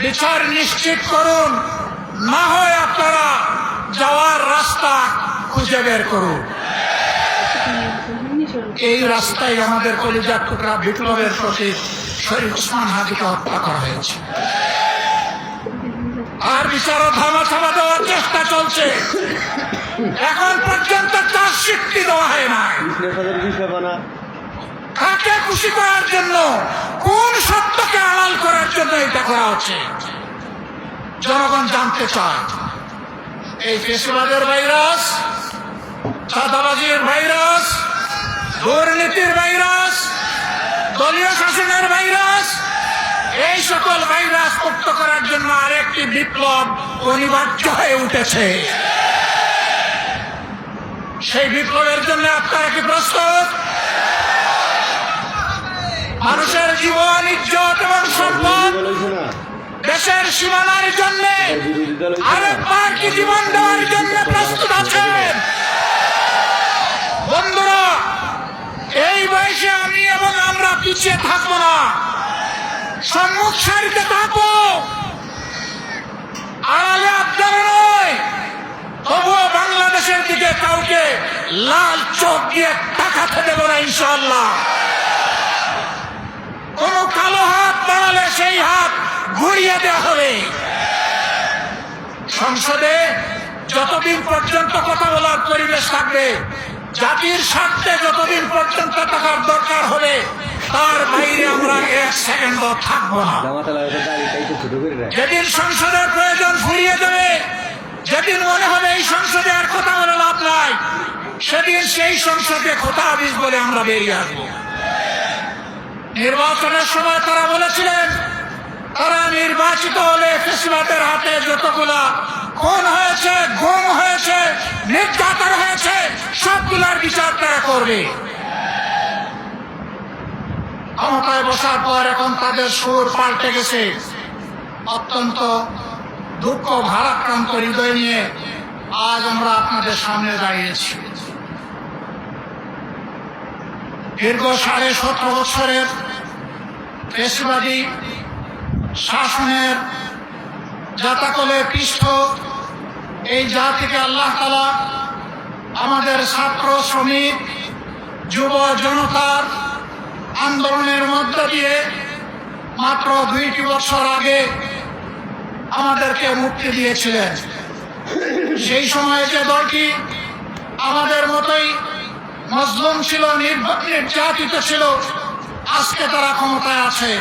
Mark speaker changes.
Speaker 1: বিচার নিশ্চিত করুন, না হয় আপনারা যাওয়ার রাস্তা খুঁজে বের করুন। এই রাস্তায় আমাদের কলিজার টুকরা বিপ্লবের সচিব শরীফ ওসমান হাদিকে হত্যা করা হয়েছে, আর বিচারও ধামাচাপা দেওয়ার চেষ্টা চলছে। এখন পর্যন্ত তার স্বীকৃতি দেওয়া হয় না। কাকে খুশি করার জন্য, কোন সত্যকে আড়াল করার জন্য এটা করা হচ্ছে জনগণ জানতে চায়। এই ফেসিবাদের ভাইরাস, চাঁদাবাজির ভাইরাস, দুর্নীতির ভাইরাস, দলীয় শাসনের ভাইরাস, এই সকল ভাইরাস মুক্ত করার জন্য আরেকটি বিপ্লব অনিবার্য হয়ে উঠেছে। সেই বিপ্লবের জন্য আপনারা কি প্রস্তুত? মানুষের জীবন, ইজ্জত এবং সম্পদ দেশের সীমানার জন্য আরেকবার কি জীবন দেওয়ার জন্য প্রস্তুত আছেন? বন্ধুরা, এই বয়সে আমি এবং আমরা পিছিয়ে থাকবো না, সম্মুখ সারিতে থাকবো। আড়ালে আপনারা নয়, তবুও বাংলাদেশের দিকে কাউকে লাল চোখ দিয়ে তাকাতে দেব না ইনশাআল্লাহ। কোন কালো হাত বাড়ালে সেই হাত ঘুরিয়ে দেওয়া হবে। সংসদে যতদিন পর্যন্ত কথা বলার পরিবেশ থাকবে, জাতির স্বার্থে যতদিন পর্যন্ত থাকার দরকার হবে, তার বাইরে আমরা এক সেকেন্ডও থাকবো না। যেদিন সংসদের প্রয়োজন ফুরিয়ে যাবে, যেদিন মনে হবে এই সংসদে আর কথা বলে লাভ নাই, সেদিন সেই সংসদে কথা হাদিস বলে আমরা বেরিয়ে আসবো। নির্বাচনের সময় তারা বলেছিলেন, তারা নির্বাচিত হলে ফেসিবাদের হাতে যতগুলা খুন হয়েছে, গুম হয়েছে, নির্যাতন হয়েছে, সবগুলার বিচার তারা করবে। ক্ষমতায় বসার পর এখন তাদের সুর পাল্টে গেছে। অত্যন্ত দুঃখ ভারাক্রান্ত হৃদয় নিয়ে আজ আমরা আপনাদের সামনে দাঁড়িয়েছি। দীর্ঘ 17.5 বছরের ফেসিবাদী শাসনের জাতাকলে পৃষ্ঠ এই জাতিকে আল্লাহ তাআলা আমাদের ছাত্র, শ্রমিক, যুব জনতার আন্দোলনের মধ্য দিয়ে মাত্র 2টি বছর আগে আমাদেরকে মুক্তি দিয়েছিলেন। সেই সময়ে যে দলটি আমাদের মতোই মজলুম ছিল, নির্যাতিত ছিল, আজকে তারা ক্ষমতায় আছে।